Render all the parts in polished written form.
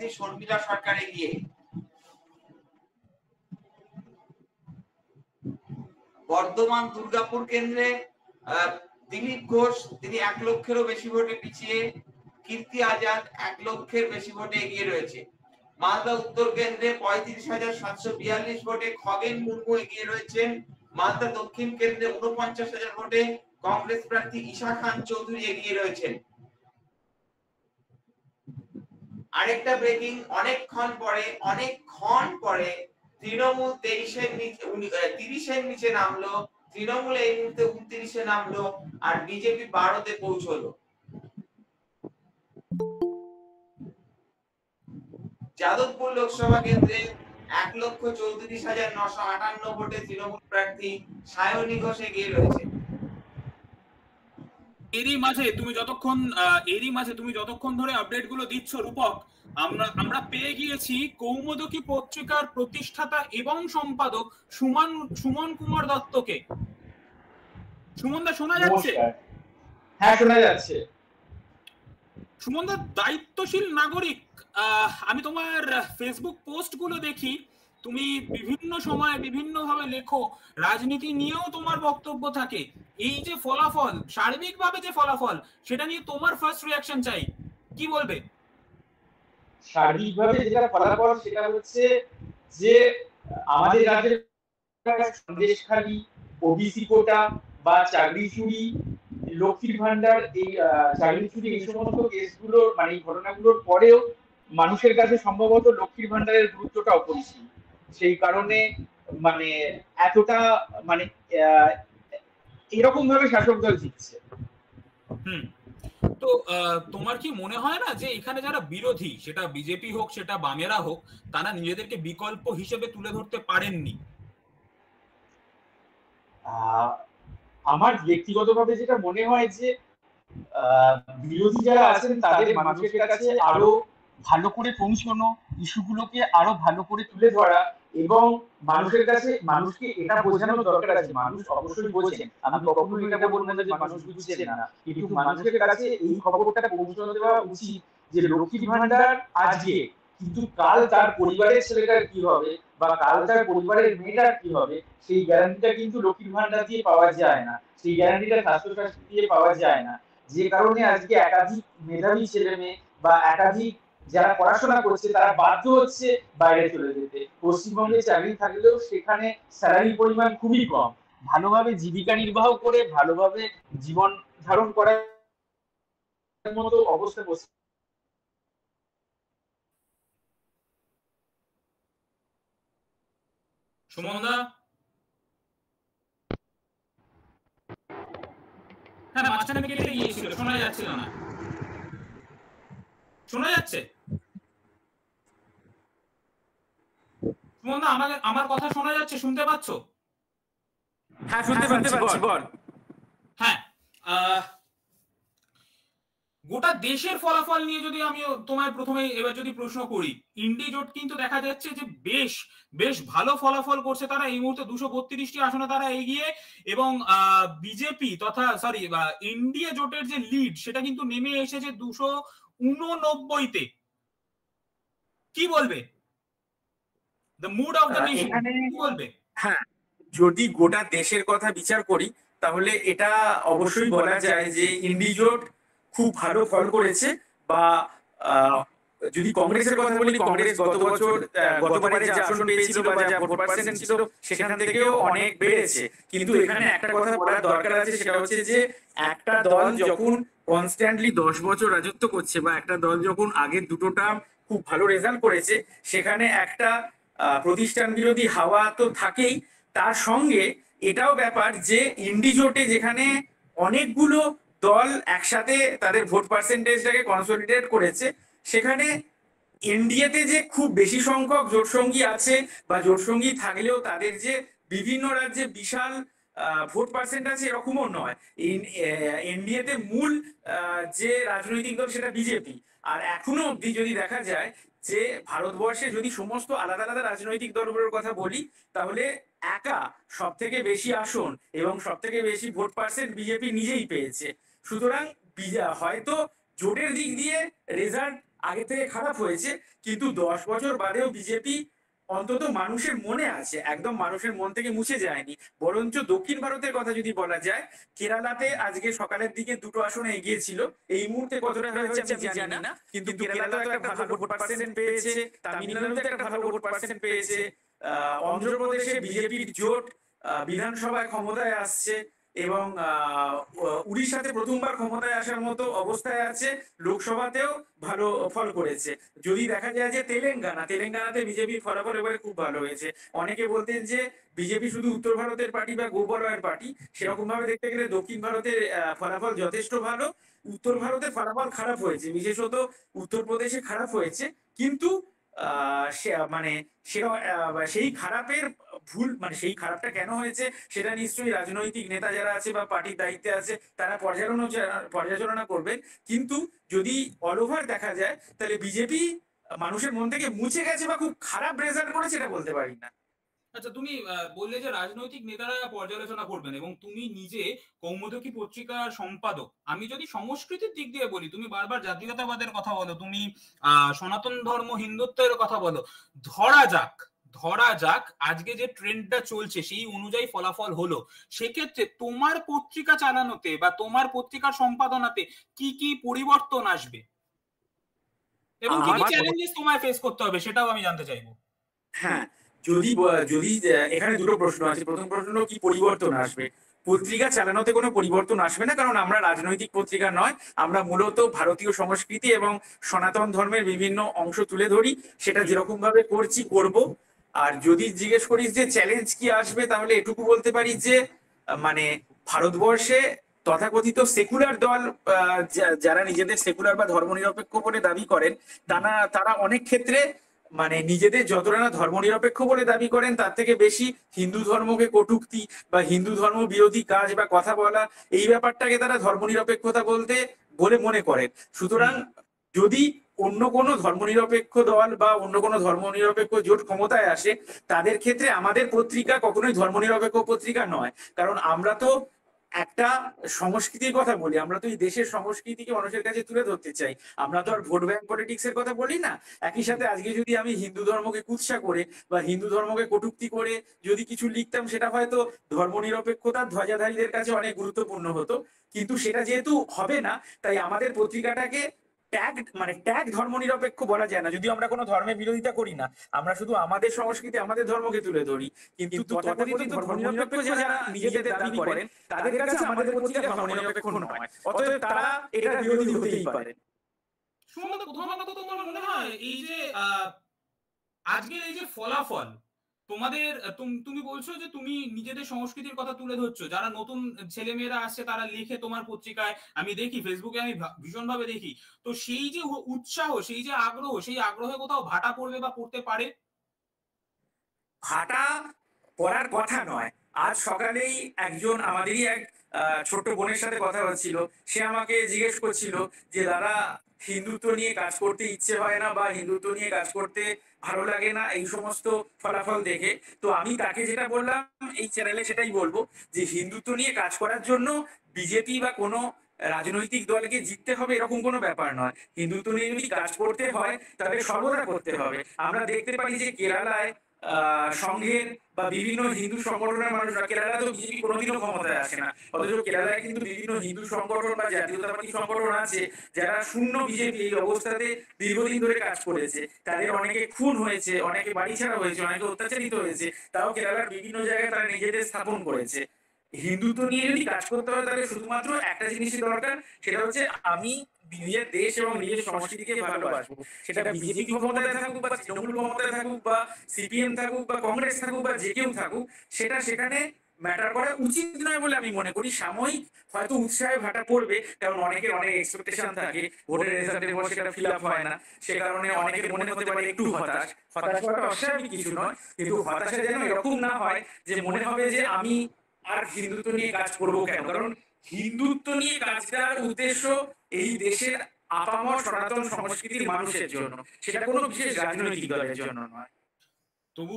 প্রার্থী শর্মিলা সরকার এগিয়ে। বর্ধমান দুর্গাপুর কেন্দ্রে দিলীপ ঘোষ তিনি 1 লক্ষেরও বেশি ভোটে পিছিয়ে, কীর্তি আজাদ 1 লক্ষের বেশি ভোটে এগিয়ে রয়েছে। মালদা উত্তর কেন্দ্রে 35,742 ভোটে খগেন মুর্মু এগিয়ে রয়েছেন। মালদা দক্ষিণ কেন্দ্রে 49,000 ভোটে কংগ্রেস প্রার্থী ঈশা খান চৌধুরী এগিয়ে রয়েছেন। আরেকটা ব্রেকিং, অনেকক্ষণ পরে তৃণমূল 30-এর নিচে নামলো, তৃণমূল এই মুহূর্তে 29-এ নামলো, আর বিজেপি 12-তে পৌঁছলো। যাদবপুর লোকসভা কেন্দ্রে 1,34,958 ভোটে তৃণমূল প্রার্থী সায়নী ঘোষ এগিয়ে রয়েছে। এরই মাঝে তুমি যতক্ষণ ধরে আপডেট গুলো দিচ্ছ রূপক, আমরা পেয়ে গিয়েছি কৌমুদী পত্রিকার প্রতিষ্ঠাতা এবং সম্পাদক সুমন কুমার দত্তকে। সুমন দা, শোনা যাচ্ছে? হ্যাঁ, শোনা যাচ্ছে। সুমন দা, দায়িত্বশীল নাগরিক, আমি তোমার ফেসবুক পোস্ট গুলো দেখি, তুমি বিভিন্ন সময় বিভিন্ন ভাবে লেখো, রাজনীতি নিয়েও তোমার বক্তব্য থাকে। এই যে ফলাফল, সার্বিকভাবে যে ফলাফল, সেটা নিয়ে তোমার ফার্স্ট রিঅ্যাকশন চাই, কি বলবে? সার্বিকভাবে যেটা ফলাফল সেটা হচ্ছে যে আমাদের রাজ্যের সন্দেশখালী, ওবিসি কোটা বা চাকরি চুরি, লক্ষ্মীর ভান্ডার, এই চাকরি চুরি, এই সমস্ত কেসগুলো মানে এই ঘটনাগুলোর পরেও মানুষের কাছে সম্ভবত লক্ষ্মীর ভান্ডারের গুরুত্বটা অপরিসীম। সেই কারণে মানে এতটা মানে এরকম ভাবে শাসক দল জিতছে। তো তোমার কি মনে হয় না যে এখানে যারা বিরোধী, সেটা বিজেপি হোক সেটা বামেরা হোক, তারা নিজেদেরকে বিকল্প হিসেবে তুলে ধরতে পারেননি? আমার ব্যক্তিগতভাবে যেটা মনে হয় যে বিরোধী যারা আছেন তাদের মানুষের কাছে আরো ভালো করে পৌঁছানো, ইস্যুগুলোকে আরো ভালো করে তুলে ধরা, এবং মানুষের কাছে মানুষকে এটা বোঝানো দরকার আছে। মানুষ অবশ্যই বোঝেন, আমি কখনোই এটা বলবো না যে মানুষ বুঝছেন না, কিন্তু মানুষের কাছে এই খবরটা পৌঁছানো দেওয়া উচিত যে লক্ষ্মীর ভান্ডার আজকে, কিন্তু কাল তার পরিবারের ছেলেটার কি হবে বা কাল তার পরিবারের মেয়েটার কি হবে, সেই গ্যারান্টিটা কিন্তু লক্ষ্মীর ভান্ডার দিয়ে পাওয়া যায় না, সেই গ্যারান্টিটা স্বাস্থ্যসাথী দিয়ে পাওয়া যায় না। যে কারণে আজকে একাধিক মেধাবী ছেলে মেয়ে বা একাধিক যারা পড়াশোনা করছে তারা বাধ্য হচ্ছে বাইরে চলে যেতে। পশ্চিমবঙ্গে চাকরি থাকলেও সেখানে স্যালারির পরিমাণ খুবই কম। ভালোভাবে জীবিকা নির্বাহ করে ভালোভাবে জীবন ধারণ করার মতো অবস্থা বসে। সুমনদা, হ্যাঁ, মাঝখানে কেটে গিয়েছিল, শোনা যাচ্ছিল না। শোনা যাচ্ছে? সুমনদা, আমার কথা শোনা যাচ্ছে? শুনতে পাচ্ছ? হ্যাঁ, শুনতে পাচ্ছি, বল। হ্যাঁ, গোটা দেশের ফলাফল নিয়ে যদি আমি তোমায় প্রথমে এবার যদি প্রশ্ন করি, ইন্ডি জোট কিন্তু দেখা যাচ্ছে যে বেশ ভালো ফলাফল করছে তারা। এই মুহূর্তে 232টি আসনে তারা এগিয়ে, এবং বিজেপি তথা ইন্ডিয়া জোটের যে লিড সেটা কিন্তু নেমে এসেছে 289-তে। কি বলবে? The mood of the nation, কি বলবে? হ্যাঁ, যদি গোটা দেশের কথা বিচার করি তাহলে এটা অবশ্যই বলা যায় যে ইন্ডি জোট খুব ভালো ফল করেছে। বা যদি কংগ্রেসের কথা বলি, কংগ্রেস গতবারে যে আসন পেয়েছিল বা যা ভোট পার্সেন্টেজ ছিল সেখান থেকেও অনেক বেড়েছে। কিন্তু এখানে একটা কথা বলার দরকার আছে, সেটা হচ্ছে যে একটা দল যখন কনস্ট্যান্টলি 10 বছর রাজত্ব করছে বা একটা দল যখন আগের দুটো টার্ম খুব ভালো রেজাল্ট করেছে, সেখানে একটা প্রতিষ্ঠান বিরোধী হাওয়া তো থাকেই। তার সঙ্গে এটাও ব্যাপার যে ইন্ডি জোটে যেখানে অনেকগুলো দল একসাথে তাদের ভোট পার্সেন্টেজটাকে কনসলিডেট করেছে, সেখানে এনডিএতে যে খুব বেশি সংখ্যক জোটসঙ্গী আছে বা জোটসঙ্গী থাকলেও তাদের যে বিভিন্ন রাজ্যে বিশাল ভোট পার্সেন্ট আছে এরকমও নয়। এনডিএতে মূল যে রাজনৈতিক দল সেটা বিজেপি। আর এখনো অব্দি যদি দেখা যায় যে ভারতবর্ষে যদি সমস্ত আলাদা আলাদা রাজনৈতিক দলগুলোর কথা বলি, তাহলে একা সব থেকে বেশি আসন এবং সব থেকে বেশি ভোট পার্সেন্ট বিজেপি নিজেই পেয়েছে। সুতরাং হয়তো জোটের দিক দিয়ে রেজাল্ট আগে থেকে খারাপ হয়েছে, কিন্তু 10 বছর বাদেও বিজেপি অন্তত মানুষের মনে আছে, একদম মানুষের মন থেকে মুছে যায়নি। বরঞ্চ দক্ষিণ ভারতের কথা যদি বলা যায়, কেরালাতে আজকে সকালের দিকে 2টো আসনে এগিয়ে ছিল, এই মুহূর্তে কতটা হয়েছে আমি জানি না, কিন্তু কেরালাতে একটা ভালো ভোট পার্সেন্ট পেয়েছে, তামিলনাড়ুতে একটা ভালো ভোট পার্সেন্ট পেয়েছে, অন্ধ্রপ্রদেশে বিজেপির জোট বিধানসভায় ক্ষমতায় আসছে, এবং উড়িষ্যাতে প্রথমবার ক্ষমতায় আসার মতো অবস্থায় আছে, লোকসভাতেও ভালো ফল করেছে। যদি দেখা যায় যে তেলেঙ্গানাতে বিজেপির ফলাফল এবারে খুব ভালো হয়েছে। অনেকে বলতেন যে বিজেপি শুধু উত্তর ভারতের পার্টি বা গোবলয়ের পার্টি, সেরকম ভাবে দেখতে গেলে দক্ষিণ ভারতের ফলাফল যথেষ্ট ভালো। উত্তর ভারতের ফলাফল খারাপ হয়েছে, বিশেষত উত্তরপ্রদেশে খারাপ হয়েছে, কিন্তু সেই খারাপের ভুল, মানে সেই খারাপটা কেন হয়েছে সেটা নিশ্চয়ই রাজনৈতিক নেতা যারা আছে বা পার্টির দায়িত্বে আছে তারা পর্যালোচনা করবেন। কিন্তু যদি অল ওভার দেখা যায়, তাহলে বিজেপি মানুষের মন থেকে মুছে গেছে বা খুব খারাপ রেজাল্ট করেছে এটা বলতে পারি না। আচ্ছা, তুমি বললে যে রাজনৈতিক নেতারা পর্যালোচনা করবেন এবং তুমি নিজে কৌমুদী পত্রিকার সম্পাদক। আমি যদি সংস্কৃতির দিক দিয়ে বলি, তুমি বারবার জাতীয়তাবাদের কথা বলো, তুমি সনাতন ধর্ম হিন্দুত্বের কথা বলো। ধরা যাক আজকে যে ট্রেন্ডটা চলছে সেই অনুযায়ী ফলাফল হলো, সেক্ষেত্রে তোমার পত্রিকা চালানোতে বা তোমার পত্রিকার সম্পাদনাতে কি কি পরিবর্তন আসবে এবং কি কি চ্যালেঞ্জেস তোমায় ফেস করতে হবে সেটাও আমি জানতে চাইবো। হ্যাঁ, যদি এখানে দুটো প্রশ্ন আছে। প্রথম প্রশ্ন, কি পরিবর্তন আসবে? পত্রিকা চালানোতে কোনো পরিবর্তন আসবে না, কারণ আমরা রাজনৈতিক পত্রিকা নয়, আমরা মূলত ভারতীয় সংস্কৃতি এবং সনাতন ধর্মের বিভিন্ন অংশ তুলে ধরি, সেটা যেরকম ভাবে করব। আর যদি জিজ্ঞেস করিস যে চ্যালেঞ্জ কি আসবে, তাহলে এটুকু বলতে পারি যে মানে ভারতবর্ষে তথাকথিত সেকুলার দল, যারা নিজেদের সেকুলার বা ধর্মনিরপেক্ষ বলে দাবি করেন, তারা অনেক ক্ষেত্রে মানে নিজেদের যতটা না ধর্মনিরপেক্ষ বলে দাবি করেন, তার থেকে বেশি হিন্দু ধর্মকে কটূক্তি বা হিন্দু ধর্ম বিরোধী কাজ বা কথা বলা, এই ব্যাপারটাকে তারা ধর্মনিরপেক্ষতা বলে মনে করেন। সুতরাং যদি অন্য কোনো ধর্মনিরপেক্ষ দল বা অন্য কোনো ধর্মনিরপেক্ষ জোট ক্ষমতায় আসে, তাদের ক্ষেত্রে আমাদের পত্রিকা কখনোই ধর্মনিরপেক্ষ পত্রিকা নয়। কারণ আমরা তো একটা সংস্কৃতির কথা বলি, আমরা তো এই দেশের সংস্কৃতিকে মানুষের কাছে তুলে ধরতে চাই। আমরা তো আর ভোট ব্যাংক পলিটিক্স এর কথা বলি না। একই সাথে আজকে যদি আমি হিন্দু ধর্মকে কুৎসা করে বা হিন্দু ধর্মকে কটূক্তি করে যদি কিছু লিখতাম, সেটা হয়তো ধর্মনিরপেক্ষতার ধ্বজাধারীদের কাছে অনেক গুরুত্বপূর্ণ হতো, কিন্তু সেটা যেহেতু হবে না, তাই আমাদের পত্রিকাটাকে ট্যাগ ধর্মনিরপেক্ষ বলা যায় না। যদিও আমরা কোনো ধর্মের বিরোধিতা করি না, আমরা শুধু আমাদের সংস্কৃতি, আমাদের ধর্মকে তুলে ধরি। কিন্তু তথাকথিত ধর্মনিরপেক্ষ যারা নিজেদের দাবি করেন, তাদের কাছে আমাদের পত্রিকা ধর্মনিরপেক্ষ নয়, অতএব তারা এটার বিরোধী হতেই পারে। সুমন্ত, প্রথমত তোমার মনে হয় এই যে আজকের এই যে ফলাফল তোমাদের, তুমি বলছো যে তুমি নিজেদের সংস্কৃতির কথা তুলে ধরছো, যারা নতুন ছেলেমেয়েরা আসছে তারা লিখে তোমার পত্রিকায়, আমি দেখি ফেসবুকে, আমি ভীষণ ভাবে দেখি, তো সেই যে উৎসাহ, সেই যে আগ্রহ, সেই আগ্রহে কোথাও ভাটা পড়বে বা পড়তে পারে? ভাটা পড়ার কথা নয়। আজ সকালেই আমাদেরই এক ছোট্ট বোনের সাথে কথা হচ্ছিল, সে আমাকে জিজ্ঞেস করছিল যে দাদা, হিন্দুত্ব নিয়ে কাজ করতে ইচ্ছে হয় না বা হিন্দুত্ব নিয়ে কাজ করতে ভালো লাগে না এই সমস্ত ফলাফল দেখে। তো আমি তাকে যেটা বললাম, এই চ্যানেলে সেটাই বলবো, যে হিন্দুত্ব নিয়ে কাজ করার জন্য বিজেপি বা কোনো রাজনৈতিক দলকে জিততে হবে এরকম কোনো ব্যাপার নয়। হিন্দুত্ব নিয়ে যদি কাজ করতে হয় তাহলে সর্বদা করতে হবে। আমরা দেখতে পাই যে কেরালায় সংঘের বা বিভিন্ন হিন্দু সংগঠনের মানুষরা, কেরালা তো বিজেপি কোনোদিনও ক্ষমতায় আসে না, অথচ কেরালায় কিন্তু বিভিন্ন হিন্দু সংগঠন বা জাতীয়তাবাদী সংগঠন আছে যারা শূন্য বিজেপি এই অবস্থাতে দীর্ঘদিন ধরে কাজ করেছে। তাদের অনেকে খুন হয়েছে, অনেকে বাড়ি ছাড়া হয়েছে, অনেকে অত্যাচারিত হয়েছে, তাও কেরালার বিভিন্ন জায়গায় তারা নিজেদের স্থাপন করেছে। হিন্দুত্ব নিয়ে যদি কাজ করতে হয়, তাহলে শুধুমাত্র একটা জিনিসই দরকার, সেটা হচ্ছে আমি নিজের দেশ এবং নিজের সংস্কৃতিকে ভালোবাসবো। সেটা বিজেপি ক্ষমতায় থাকুক বা তৃণমূল ক্ষমতায় থাকুক বা সিপিএম থাকুক বা কংগ্রেস থাকুক বা যে কেউ থাকুক, সেটা সেখানে ম্যাটার করা উচিত নয় বলে আমি মনে করি। সাময়িক হয়তো উৎসাহে ভাটা পড়বে, কারণ অনেকের অনেক এক্সপেকটেশন থাকে, ভোটের রেজাল্টের পর সেটা ফিল আপ হয় না, সে কারণে অনেকের মনে হতে পারে একটু হতাশ হওয়াটা অস্বাভাবিক কিছু নয়, কিন্তু হতাশা যেন এরকম না হয় যে মনে হবে যে আমি আর হিন্দুত্ব নিয়ে কাজ করবো কেন। কারণ হিন্দুত্ব নিয়ে কাজটার উদ্দেশ্য এই দেশের আপামর সনাতন সংস্কৃতির মানুষের জন্য, সেটা কোনো বিশেষ রাজনৈতিক দলের জন্য নয়। তবু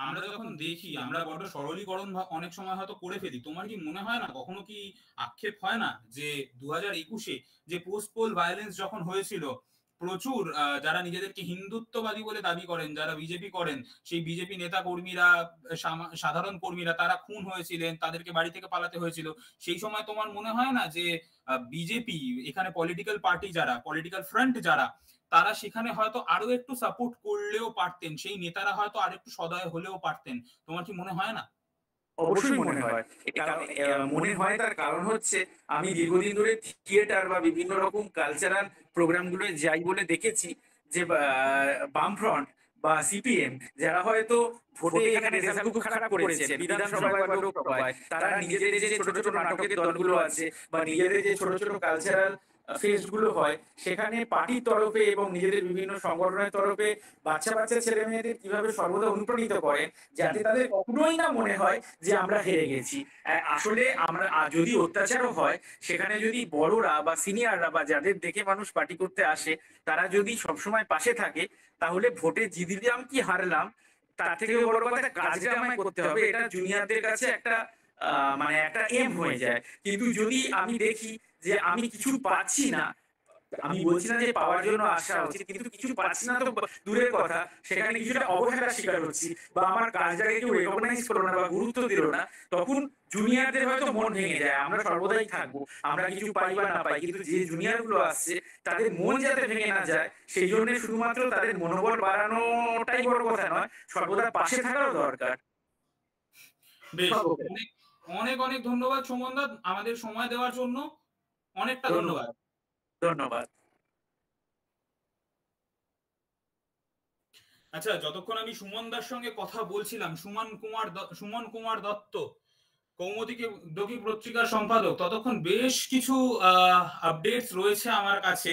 আমরা যখন দেখি, আমরা বড় সরলীকরণ অনেক সময় হয়তো করে ফেলি। তোমার কি মনে হয় না, কখনো কি আক্ষেপ হয় না যে 2021-এ যে পোস্ট পোল ভায়োলেন্স যখন হয়েছিল, প্রচুর যারা নিজেদেরকে হিন্দুত্ববাদী বলে দাবি করেন, যারা বিজেপি করেন, সেই বিজেপি নেতা কর্মীরা, সাধারণ কর্মীরা তারা খুন হয়েছিলেন, তাদেরকে বাড়ি থেকে পালাতে হয়েছিল। সেই সময় তোমার মনে হয় না যে বিজেপি, এখানে পলিটিক্যাল পার্টি যারা, পলিটিক্যাল ফ্রন্ট যারা, তারা সেখানে হয়তো আরো একটু সাপোর্ট করলেও পারতেন, সেই নেতারা হয়তো আর একটু সদয় হলেও পারতেন? তোমার কি মনে হয় না? অবশ্যই মনে হয়। মনে হয় তার কারণ হচ্ছে, আমি দীর্ঘদিন ধরে থিয়েটার বা বিভিন্ন রকম কালচারাল প্রোগ্রামগুলো যাই বলে দেখেছি যে বামফ্রন্ট বা সিপিএম যারা হয়তো ভোটে এখানে রেজাল্ট খুব খারাপ করেছে বিধানসভায় বা লোকসভায়, তারা নিজেদের যে ছোট ছোট নাটকের দলগুলো আছে বা নিজেদের যে ছোট ছোট কালচারাল ফেস্ট গুলো হয়, সেখানে পার্টির তরফে এবং নিজেদের বিভিন্ন সংগঠনের তরফে বাচ্চা বাচ্চা ছেলে মেয়েদের কিভাবে সর্বদা অনুপ্রাণিত করেন, যাতে তাদের কখনোই না মনে হয় যে আমরা হেরে গেছি। আসলে আমরা যদি অত্যাচারও হয়, সেখানে যদি বড়রা বা সিনিয়ররা বা যাদের দেখে মানুষ পার্টি করতে আসে, তারা যদি সবসময় পাশে থাকে, তাহলে ভোটে জিতলাম কি হারলাম তার থেকে বড় কথা কাজটা আমায় করতে হবে, এটা জুনিয়রদের কাছে একটা মানে একটা এম হয়ে যায়। কিন্তু যদি আমি দেখি যে আমি কিছু পাচ্ছি না, আমি বলছি না যে পাওয়ার জন্য আসা উচিত, কিন্তু কিছু পাচ্ছি না তো দূরের কথা, সেখানে কিছুটা অবহেলার শিকার হচ্ছি বা আমার কাজটাকে কেউ রেকগনাইজ করলো না বা গুরুত্ব দিল না, তখন জুনিয়রদের হয়তো মন ভেঙে যায়। আমরা সর্বদাই থাকবো, আমরা কিছু পাই বা না পাই, কিন্তু যে জুনিয়র গুলো আসছে তাদের মন যাতে ভেঙে না যায়, সেই জন্য শুধুমাত্র তাদের মনোবল বাড়ানোটাই বড় কথা নয়, সর্বদা পাশে থাকারও দরকার। বেশ, অনেক অনেক ধন্যবাদ সুমনদা আমাদের সময় দেওয়ার জন্য। অনেকটা ধন্যবাদ। ধন্যবাদ। আচ্ছা, যতক্ষণ আমি সুমনদার সঙ্গে কথা বলছিলাম, সুমন কুমার দত্ত, কৌমুদী পত্রিকার সম্পাদক, ততক্ষণ বেশ কিছু আপডেটস রয়েছে আমার কাছে।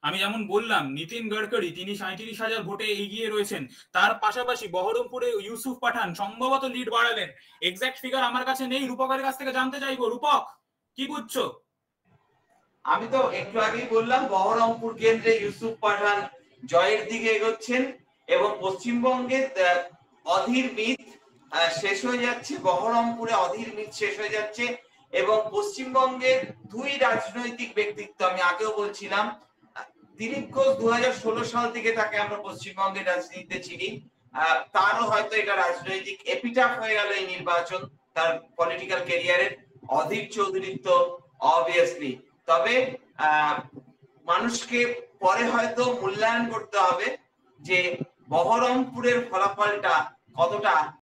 আমি যেমন বললাম, নীতিন গডকরি তিনি 37,000 ভোটে এগিয়ে রয়েছেন। তার পাশাপাশি বহরমপুরে ইউসুফ পাঠান সম্ভবত লিড বাড়ালেন। এক্সাক্ট ফিগার আমার কাছে নেই, রূপকের কাছ থেকে জানতে চাইবো। রূপক, কি বুঝছো? আমি তো একটু আগেই বললাম, বহরমপুর কেন্দ্রে ইউসুফ পাঠান জয়ের দিকে এগোচ্ছেন এবং পশ্চিমবঙ্গে অধীর মিত শেষ হয়ে যাচ্ছে, বহরমপুরে অধীর মিত শেষ হয়ে যাচ্ছে এবং পশ্চিমবঙ্গের দুই রাজনৈতিক ব্যক্তিত্ব, আমি আগেও বলছিলাম, দিলীপ ঘোষ 2016 সাল থেকে তাকে আমরা পশ্চিমবঙ্গের রাজনীতিতে চিনি, তারও হয়তো এটা রাজনৈতিক এপিটাফ হয়ে গেল এই নির্বাচন তার পলিটিক্যাল ক্যারিয়ারের। অধীর চৌধুরী তো অবভিয়াসলি, তবে মানুষকে পরে হয়তো মূল্যায়ন করতে হবে যে বহরমপুরের ফলাফলটা কতটা